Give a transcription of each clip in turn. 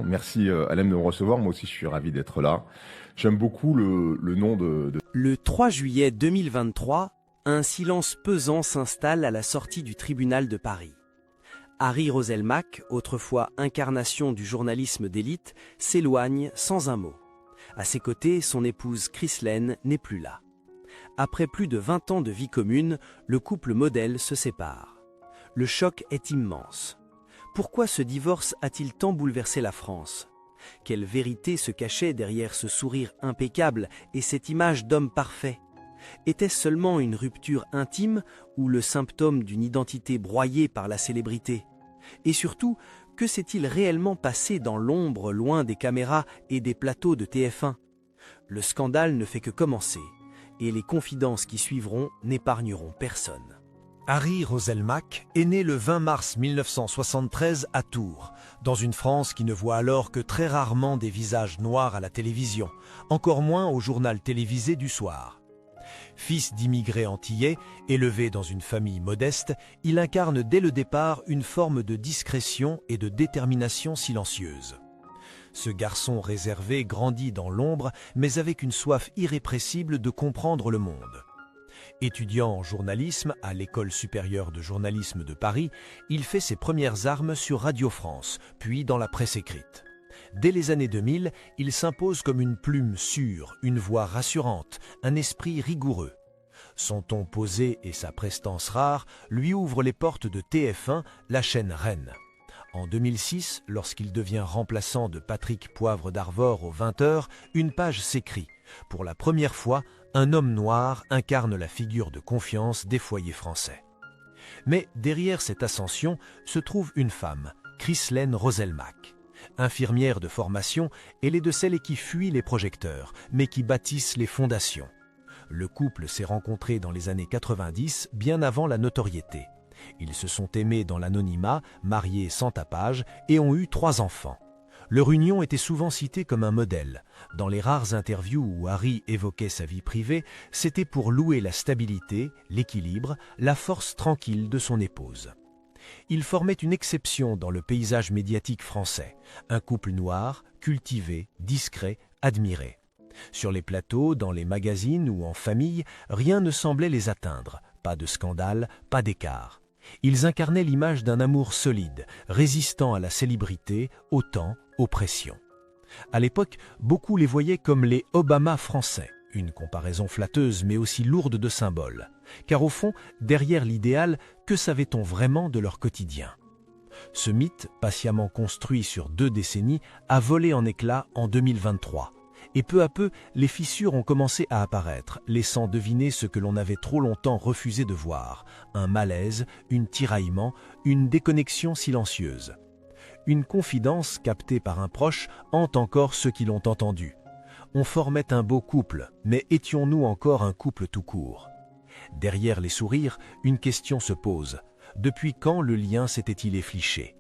Merci Alain de me recevoir, moi aussi je suis ravi d'être là. J'aime beaucoup le nom de... Le 3 juillet 2023, un silence pesant s'installe à la sortie du tribunal de Paris. Harry Roselmack, autrefois incarnation du journalisme d'élite, s'éloigne sans un mot. À ses côtés, son épouse Chrislène n'est plus là. Après plus de 20 ans de vie commune, le couple modèle se sépare. Le choc est immense. Pourquoi ce divorce a-t-il tant bouleversé la France ? Quelle vérité se cachait derrière ce sourire impeccable et cette image d'homme parfait ? Était-ce seulement une rupture intime ou le symptôme d'une identité broyée par la célébrité ? Et surtout, que s'est-il réellement passé dans l'ombre loin des caméras et des plateaux de TF1 ? Le scandale ne fait que commencer, et les confidences qui suivront n'épargneront personne. Harry Roselmack est né le 20 mars 1973 à Tours, dans une France qui ne voit alors que très rarement des visages noirs à la télévision, encore moins au journal télévisé du soir. Fils d'immigrés antillais, élevé dans une famille modeste, il incarne dès le départ une forme de discrétion et de détermination silencieuse. Ce garçon réservé grandit dans l'ombre, mais avec une soif irrépressible de comprendre le monde. Étudiant en journalisme à l'École supérieure de journalisme de Paris, il fait ses premières armes sur Radio France, puis dans la presse écrite. Dès les années 2000, il s'impose comme une plume sûre, une voix rassurante, un esprit rigoureux. Son ton posé et sa prestance rare lui ouvrent les portes de TF1, la chaîne reine. En 2006, lorsqu'il devient remplaçant de Patrick Poivre d'Arvor aux 20h, une page s'écrit. Pour la première fois, un homme noir incarne la figure de confiance des foyers français. Mais derrière cette ascension se trouve une femme, Chrislène Roselmack. Infirmière de formation, elle est de celles qui fuient les projecteurs, mais qui bâtissent les fondations. Le couple s'est rencontré dans les années 90, bien avant la notoriété. Ils se sont aimés dans l'anonymat, mariés sans tapage, et ont eu 3 enfants. Leur union était souvent citée comme un modèle. Dans les rares interviews où Harry évoquait sa vie privée, c'était pour louer la stabilité, l'équilibre, la force tranquille de son épouse. Ils formaient une exception dans le paysage médiatique français, un couple noir, cultivé, discret, admiré. Sur les plateaux, dans les magazines ou en famille, rien ne semblait les atteindre, pas de scandale, pas d'écart. Ils incarnaient l'image d'un amour solide, résistant à la célébrité, au temps, aux pressions. À l'époque, beaucoup les voyaient comme les Obama français, une comparaison flatteuse mais aussi lourde de symboles. Car au fond, derrière l'idéal, que savait-on vraiment de leur quotidien ? Ce mythe, patiemment construit sur 2 décennies, a volé en éclats en 2023. Et peu à peu, les fissures ont commencé à apparaître, laissant deviner ce que l'on avait trop longtemps refusé de voir, un malaise, un tiraillement, une déconnexion silencieuse. Une confidence captée par un proche hante encore ceux qui l'ont entendue. On formait un beau couple, mais étions-nous encore un couple tout court ? Derrière les sourires, une question se pose. Depuis quand le lien s'était-il effliché ?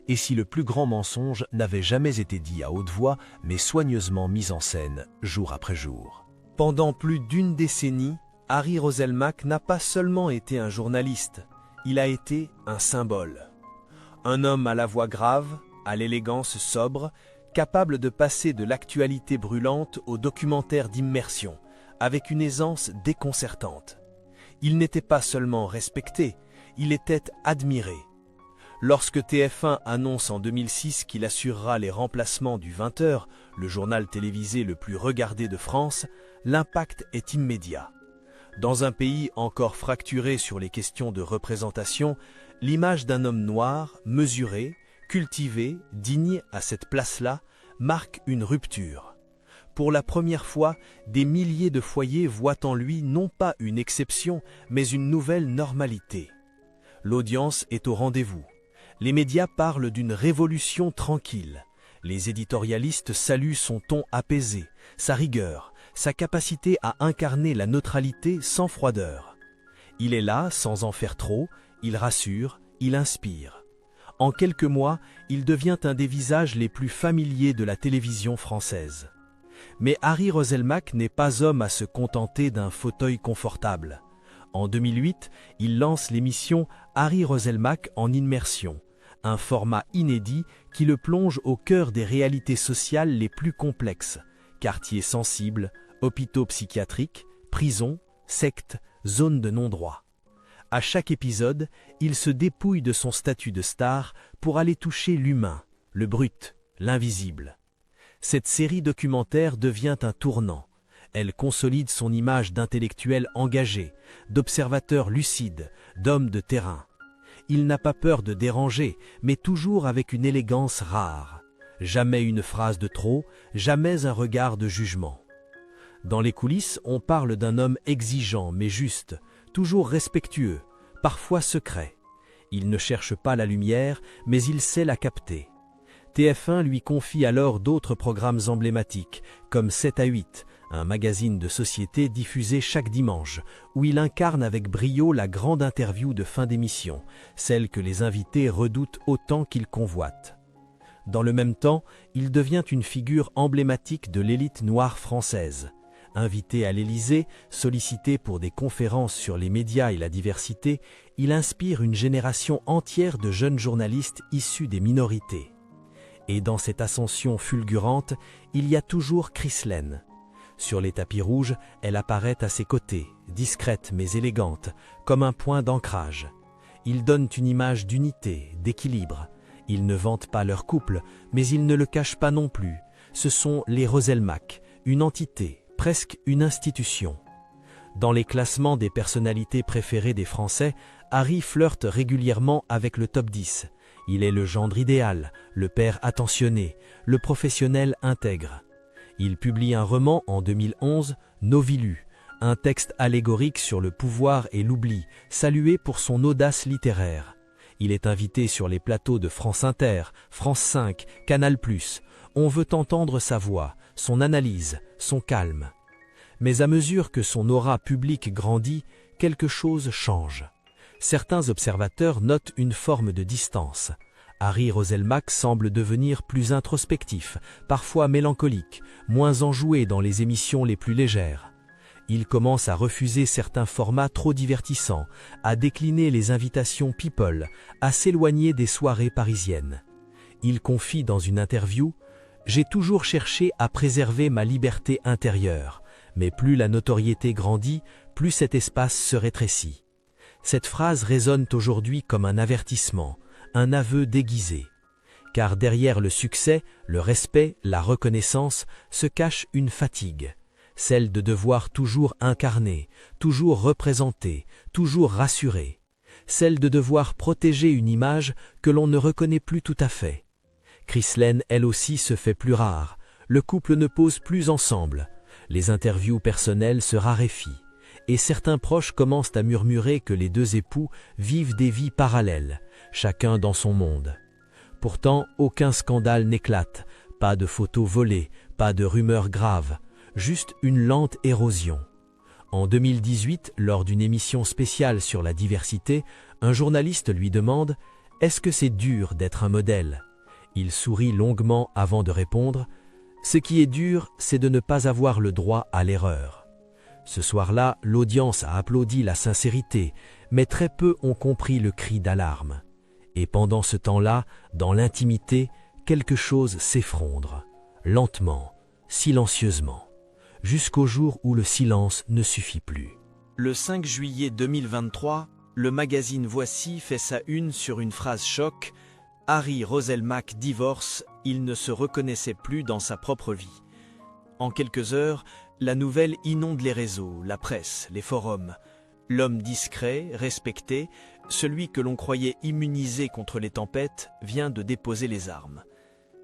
Et si le plus grand mensonge n'avait jamais été dit à haute voix, mais soigneusement mis en scène, jour après jour. Pendant plus d'1 décennie, Harry Roselmack n'a pas seulement été un journaliste, il a été un symbole. Un homme à la voix grave, à l'élégance sobre, capable de passer de l'actualité brûlante au documentaire d'immersion, avec une aisance déconcertante. Il n'était pas seulement respecté, il était admiré. Lorsque TF1 annonce en 2006 qu'il assurera les remplacements du 20h, le journal télévisé le plus regardé de France, l'impact est immédiat. Dans un pays encore fracturé sur les questions de représentation, l'image d'un homme noir, mesuré, cultivé, digne à cette place-là, marque une rupture. Pour la première fois, des milliers de foyers voient en lui non pas une exception, mais une nouvelle normalité. L'audience est au rendez-vous. Les médias parlent d'une révolution tranquille. Les éditorialistes saluent son ton apaisé, sa rigueur, sa capacité à incarner la neutralité sans froideur. Il est là sans en faire trop, il rassure, il inspire. En quelques mois, il devient un des visages les plus familiers de la télévision française. Mais Harry Roselmack n'est pas homme à se contenter d'un fauteuil confortable. En 2008, il lance l'émission Harry Roselmack en immersion, un format inédit qui le plonge au cœur des réalités sociales les plus complexes, quartiers sensibles, hôpitaux psychiatriques, prisons, sectes, zones de non-droit. À chaque épisode, il se dépouille de son statut de star pour aller toucher l'humain, le brut, l'invisible. Cette série documentaire devient un tournant. Elle consolide son image d'intellectuel engagé, d'observateur lucide, d'homme de terrain. Il n'a pas peur de déranger, mais toujours avec une élégance rare. Jamais une phrase de trop, jamais un regard de jugement. Dans les coulisses, on parle d'un homme exigeant mais juste, toujours respectueux, parfois secret. Il ne cherche pas la lumière, mais il sait la capter. TF1 lui confie alors d'autres programmes emblématiques, comme 7 à 8, un magazine de société diffusé chaque dimanche, où il incarne avec brio la grande interview de fin d'émission, celle que les invités redoutent autant qu'ils convoitent. Dans le même temps, il devient une figure emblématique de l'élite noire française. Invité à l'Élysée, sollicité pour des conférences sur les médias et la diversité, il inspire une génération entière de jeunes journalistes issus des minorités. Et dans cette ascension fulgurante, il y a toujours Chrislène. Sur les tapis rouges, elle apparaît à ses côtés, discrète mais élégante, comme un point d'ancrage. Ils donnent une image d'unité, d'équilibre. Ils ne vantent pas leur couple, mais ils ne le cachent pas non plus. Ce sont les Roselmack, une entité, presque une institution. Dans les classements des personnalités préférées des Français, Harry flirte régulièrement avec le top 10. Il est le gendre idéal, le père attentionné, le professionnel intègre. Il publie un roman en 2011, Novilu, un texte allégorique sur le pouvoir et l'oubli, salué pour son audace littéraire. Il est invité sur les plateaux de France Inter, France 5, Canal+. On veut entendre sa voix, son analyse, son calme. Mais à mesure que son aura publique grandit, quelque chose change. Certains observateurs notent une forme de distance. Harry Roselmack semble devenir plus introspectif, parfois mélancolique, moins enjoué dans les émissions les plus légères. Il commence à refuser certains formats trop divertissants, à décliner les invitations people, à s'éloigner des soirées parisiennes. Il confie dans une interview « J'ai toujours cherché à préserver ma liberté intérieure, mais plus la notoriété grandit, plus cet espace se rétrécit. » Cette phrase résonne aujourd'hui comme un avertissement, un aveu déguisé. Car derrière le succès, le respect, la reconnaissance, se cache une fatigue. Celle de devoir toujours incarner, toujours représenter, toujours rassurer. Celle de devoir protéger une image que l'on ne reconnaît plus tout à fait. Chrislène, elle aussi, se fait plus rare. Le couple ne pose plus ensemble. Les interviews personnelles se raréfient. Et certains proches commencent à murmurer que les deux époux vivent des vies parallèles, chacun dans son monde. Pourtant, aucun scandale n'éclate, pas de photos volées, pas de rumeurs graves, juste une lente érosion. En 2018, lors d'une émission spéciale sur la diversité, un journaliste lui demande « Est-ce que c'est dur d'être un modèle ?» Il sourit longuement avant de répondre « Ce qui est dur, c'est de ne pas avoir le droit à l'erreur. » Ce soir-là, l'audience a applaudi la sincérité, mais très peu ont compris le cri d'alarme. Et pendant ce temps-là, dans l'intimité, quelque chose s'effondre, lentement, silencieusement, jusqu'au jour où le silence ne suffit plus. Le 5 juillet 2023, le magazine Voici fait sa une sur une phrase choc. Harry Roselmack divorce, il ne se reconnaissait plus dans sa propre vie. En quelques heures, la nouvelle inonde les réseaux, la presse, les forums. L'homme discret, respecté, celui que l'on croyait immunisé contre les tempêtes, vient de déposer les armes.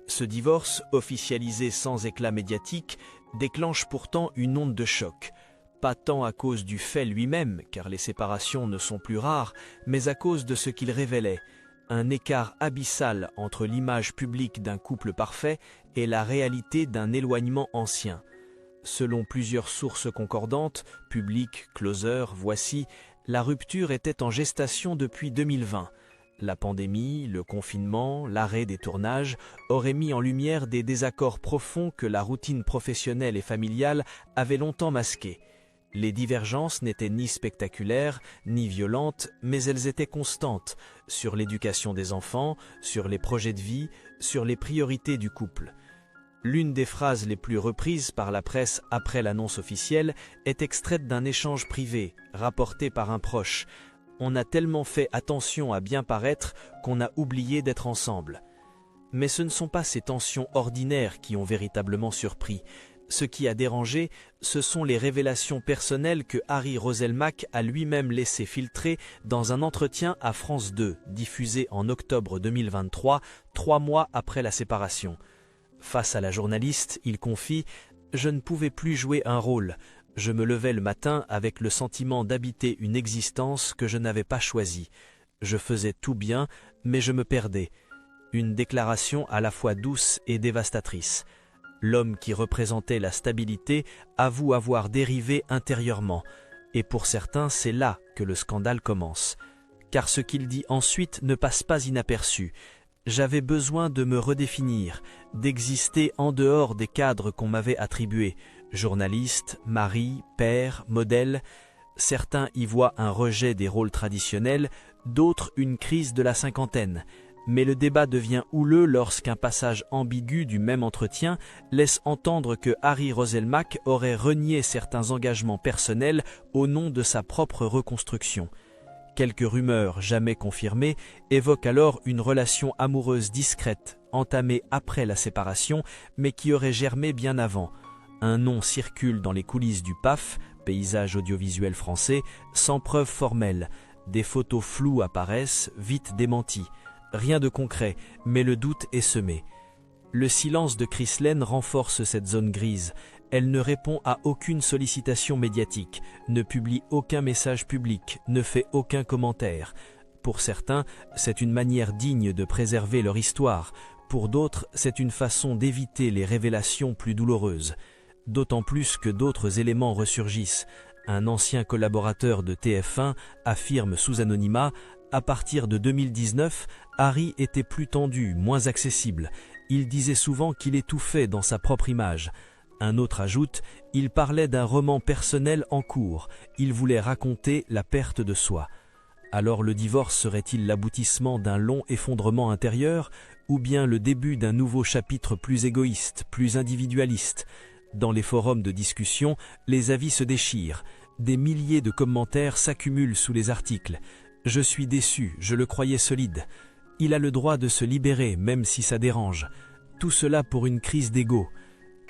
Ce divorce, officialisé sans éclat médiatique, déclenche pourtant une onde de choc. Pas tant à cause du fait lui-même, car les séparations ne sont plus rares, mais à cause de ce qu'il révélait. Un écart abyssal entre l'image publique d'un couple parfait et la réalité d'un éloignement ancien. Selon plusieurs sources concordantes, Public, Closer, Voici, la rupture était en gestation depuis 2020. La pandémie, le confinement, l'arrêt des tournages auraient mis en lumière des désaccords profonds que la routine professionnelle et familiale avait longtemps masqués. Les divergences n'étaient ni spectaculaires, ni violentes, mais elles étaient constantes, sur l'éducation des enfants, sur les projets de vie, sur les priorités du couple. L'une des phrases les plus reprises par la presse après l'annonce officielle est extraite d'un échange privé, rapporté par un proche. « On a tellement fait attention à bien paraître qu'on a oublié d'être ensemble. » Mais ce ne sont pas ces tensions ordinaires qui ont véritablement surpris. Ce qui a dérangé, ce sont les révélations personnelles que Harry Roselmack a lui-même laissé filtrer dans un entretien à France 2, diffusé en octobre 2023, 3 mois après la séparation. Face à la journaliste, il confie « Je ne pouvais plus jouer un rôle. Je me levais le matin avec le sentiment d'habiter une existence que je n'avais pas choisie. Je faisais tout bien, mais je me perdais. » Une déclaration à la fois douce et dévastatrice. L'homme qui représentait la stabilité avoue avoir dérivé intérieurement. Et pour certains, c'est là que le scandale commence. Car ce qu'il dit ensuite ne passe pas inaperçu. J'avais besoin de me redéfinir, d'exister en dehors des cadres qu'on m'avait attribués. Journaliste, mari, père, modèle. Certains y voient un rejet des rôles traditionnels, d'autres une crise de la cinquantaine. Mais le débat devient houleux lorsqu'un passage ambigu du même entretien laisse entendre que Harry Roselmack aurait renié certains engagements personnels au nom de sa propre reconstruction. Quelques rumeurs jamais confirmées évoquent alors une relation amoureuse discrète, entamée après la séparation, mais qui aurait germé bien avant. Un nom circule dans les coulisses du PAF, paysage audiovisuel français, sans preuve formelle. Des photos floues apparaissent, vite démenties. Rien de concret, mais le doute est semé. Le silence de Chrislène renforce cette zone grise. Elle ne répond à aucune sollicitation médiatique, ne publie aucun message public, ne fait aucun commentaire. Pour certains, c'est une manière digne de préserver leur histoire. Pour d'autres, c'est une façon d'éviter les révélations plus douloureuses. D'autant plus que d'autres éléments ressurgissent. Un ancien collaborateur de TF1 affirme sous anonymat « À partir de 2019, Harry était plus tendu, moins accessible. Il disait souvent qu'il étouffait dans sa propre image. » Un autre ajoute « Il parlait d'un roman personnel en cours. Il voulait raconter la perte de soi. » Alors le divorce serait-il l'aboutissement d'un long effondrement intérieur ou bien le début d'un nouveau chapitre plus égoïste, plus individualiste ? Dans les forums de discussion, les avis se déchirent. Des milliers de commentaires s'accumulent sous les articles. « Je suis déçu, je le croyais solide. » Il a le droit de se libérer, même si ça dérange. Tout cela pour une crise d'ego.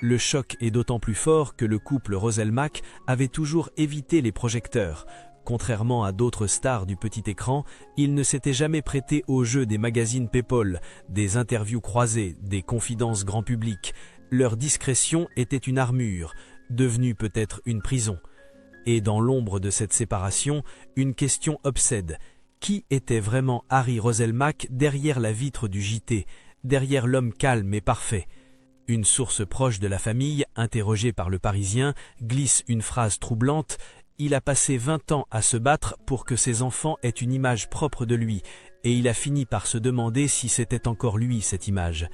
Le choc est d'autant plus fort que le couple Roselmack avait toujours évité les projecteurs. Contrairement à d'autres stars du petit écran, il ne s'était jamais prêté au jeu des magazines People, des interviews croisées, des confidences grand public. Leur discrétion était une armure, devenue peut-être une prison. Et dans l'ombre de cette séparation, une question obsède. Qui était vraiment Harry Roselmack derrière la vitre du JT, derrière l'homme calme et parfait ? Une source proche de la famille, interrogée par Le Parisien, glisse une phrase troublante. Il a passé 20 ans à se battre pour que ses enfants aient une image propre de lui, et il a fini par se demander si c'était encore lui cette image.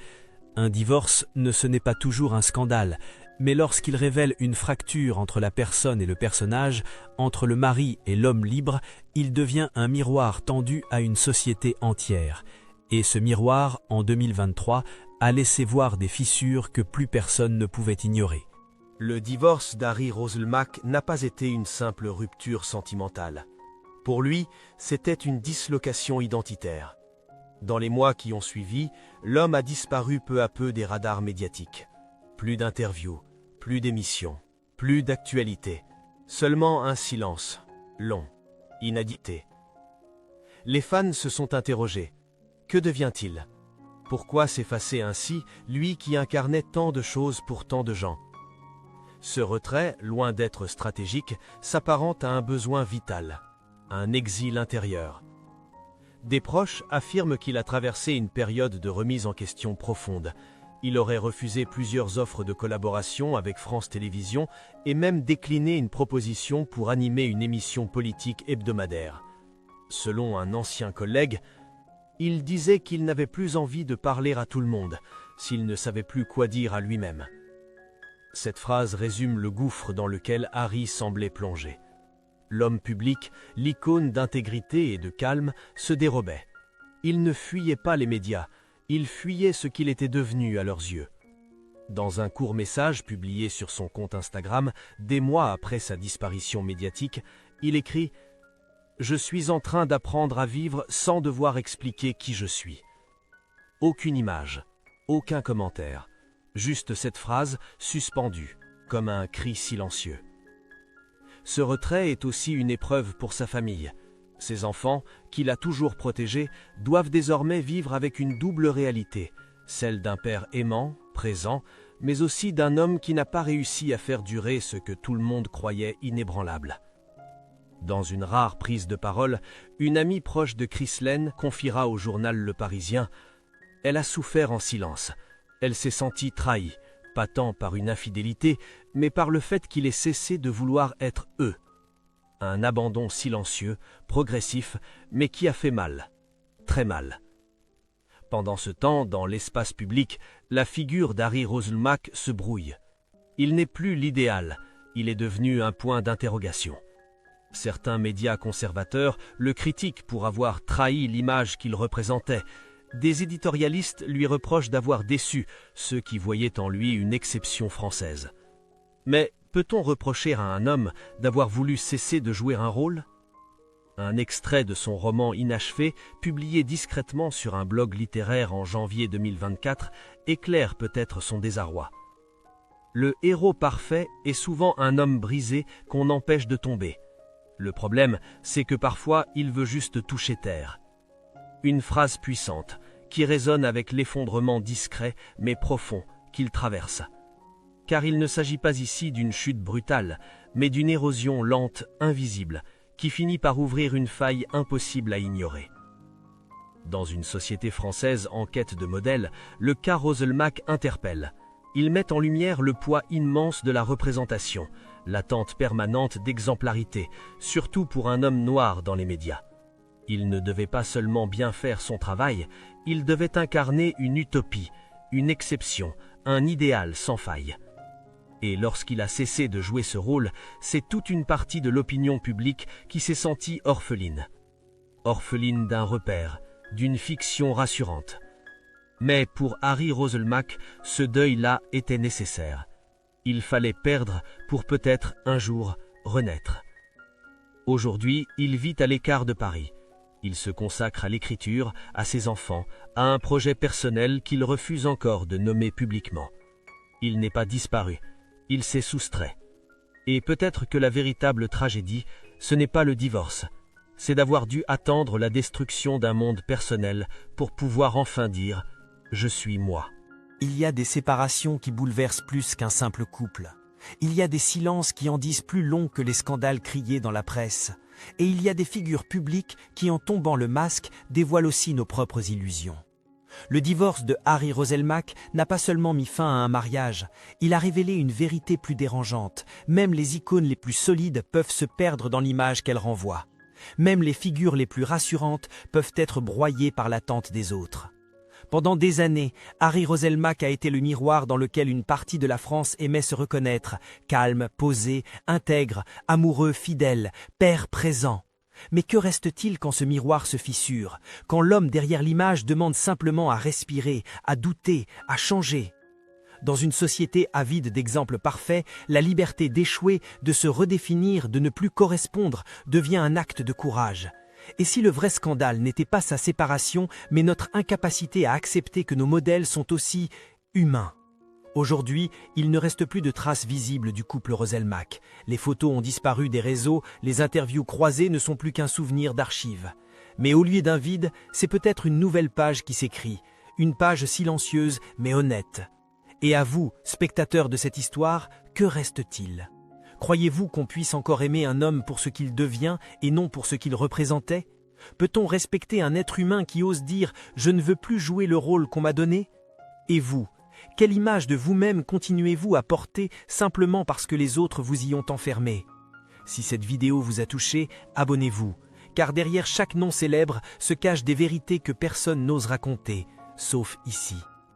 Un divorce ce n'est pas toujours un scandale, mais lorsqu'il révèle une fracture entre la personne et le personnage, entre le mari et l'homme libre, il devient un miroir tendu à une société entière. Et ce miroir, en 2023, a laissé voir des fissures que plus personne ne pouvait ignorer. Le divorce d'Harry Roselmack n'a pas été une simple rupture sentimentale. Pour lui, c'était une dislocation identitaire. Dans les mois qui ont suivi, l'homme a disparu peu à peu des radars médiatiques. Plus d'interviews, plus d'émissions, plus d'actualité. Seulement un silence, long, inhabité. Les fans se sont interrogés. Que devient-il ? Pourquoi s'effacer ainsi, lui qui incarnait tant de choses pour tant de gens ? Ce retrait, loin d'être stratégique, s'apparente à un besoin vital, un exil intérieur. Des proches affirment qu'il a traversé une période de remise en question profonde. Il aurait refusé plusieurs offres de collaboration avec France Télévisions et même décliné une proposition pour animer une émission politique hebdomadaire. Selon un ancien collègue, il disait qu'il n'avait plus envie de parler à tout le monde, s'il ne savait plus quoi dire à lui-même. Cette phrase résume le gouffre dans lequel Harry semblait plongé. L'homme public, l'icône d'intégrité et de calme, se dérobait. Il ne fuyait pas les médias, il fuyait ce qu'il était devenu à leurs yeux. Dans un court message publié sur son compte Instagram, des mois après sa disparition médiatique, il écrit « Je suis en train d'apprendre à vivre sans devoir expliquer qui je suis. » Aucune image, aucun commentaire, juste cette phrase suspendue, comme un cri silencieux. Ce retrait est aussi une épreuve pour sa famille. Ses enfants, qu'il a toujours protégés, doivent désormais vivre avec une double réalité, celle d'un père aimant, présent, mais aussi d'un homme qui n'a pas réussi à faire durer ce que tout le monde croyait inébranlable. Dans une rare prise de parole, une amie proche de Chris Lane confiera au journal Le Parisien « Elle a souffert en silence. Elle s'est sentie trahie, pas tant par une infidélité, mais par le fait qu'il ait cessé de vouloir être eux. Un abandon silencieux, progressif, mais qui a fait mal, très mal. » Pendant ce temps, dans l'espace public, la figure d'Harry Roselmack se brouille. Il n'est plus l'idéal, il est devenu un point d'interrogation. Certains médias conservateurs le critiquent pour avoir trahi l'image qu'il représentait. Des éditorialistes lui reprochent d'avoir déçu ceux qui voyaient en lui une exception française. Mais peut-on reprocher à un homme d'avoir voulu cesser de jouer un rôle ? Un extrait de son roman inachevé, publié discrètement sur un blog littéraire en janvier 2024, éclaire peut-être son désarroi. Le héros parfait est souvent un homme brisé qu'on empêche de tomber. Le problème, c'est que parfois il veut juste toucher terre. Une phrase puissante, qui résonne avec l'effondrement discret mais profond qu'il traverse. Car il ne s'agit pas ici d'une chute brutale, mais d'une érosion lente, invisible, qui finit par ouvrir une faille impossible à ignorer. Dans une société française en quête de modèle, le cas Roselmack interpelle. Il met en lumière le poids immense de la représentation, l'attente permanente d'exemplarité, surtout pour un homme noir dans les médias. Il ne devait pas seulement bien faire son travail, il devait incarner une utopie, une exception, un idéal sans faille. Et lorsqu'il a cessé de jouer ce rôle, c'est toute une partie de l'opinion publique qui s'est sentie orpheline. Orpheline d'un repère, d'une fiction rassurante. Mais pour Harry Roselmack, ce deuil-là était nécessaire. Il fallait perdre pour peut-être un jour renaître. Aujourd'hui, il vit à l'écart de Paris. Il se consacre à l'écriture, à ses enfants, à un projet personnel qu'il refuse encore de nommer publiquement. Il n'est pas disparu. Il s'est soustrait. Et peut-être que la véritable tragédie, ce n'est pas le divorce, c'est d'avoir dû attendre la destruction d'un monde personnel pour pouvoir enfin dire « je suis moi ». Il y a des séparations qui bouleversent plus qu'un simple couple. Il y a des silences qui en disent plus long que les scandales criés dans la presse. Et il y a des figures publiques qui, en tombant le masque, dévoilent aussi nos propres illusions. Le divorce de Harry Roselmack n'a pas seulement mis fin à un mariage, il a révélé une vérité plus dérangeante. Même les icônes les plus solides peuvent se perdre dans l'image qu'elles renvoient. Même les figures les plus rassurantes peuvent être broyées par l'attente des autres. Pendant des années, Harry Roselmack a été le miroir dans lequel une partie de la France aimait se reconnaître, calme, posé, intègre, amoureux, fidèle, père présent. Mais que reste-t-il quand ce miroir se fissure, quand l'homme derrière l'image demande simplement à respirer, à douter, à changer ? Dans une société avide d'exemples parfaits, la liberté d'échouer, de se redéfinir, de ne plus correspondre, devient un acte de courage. Et si le vrai scandale n'était pas sa séparation, mais notre incapacité à accepter que nos modèles sont aussi humains ? Aujourd'hui, il ne reste plus de traces visibles du couple Roselmack. Les photos ont disparu des réseaux, les interviews croisées ne sont plus qu'un souvenir d'archives. Mais au lieu d'un vide, c'est peut-être une nouvelle page qui s'écrit, une page silencieuse mais honnête. Et à vous, spectateurs de cette histoire, que reste-t-il ? Croyez-vous qu'on puisse encore aimer un homme pour ce qu'il devient et non pour ce qu'il représentait ? Peut-on respecter un être humain qui ose dire « je ne veux plus jouer le rôle qu'on m'a donné » ? Et vous ? Quelle image de vous-même continuez-vous à porter simplement parce que les autres vous y ont enfermé ? Si cette vidéo vous a touché, abonnez-vous, car derrière chaque nom célèbre se cachent des vérités que personne n'ose raconter, sauf ici.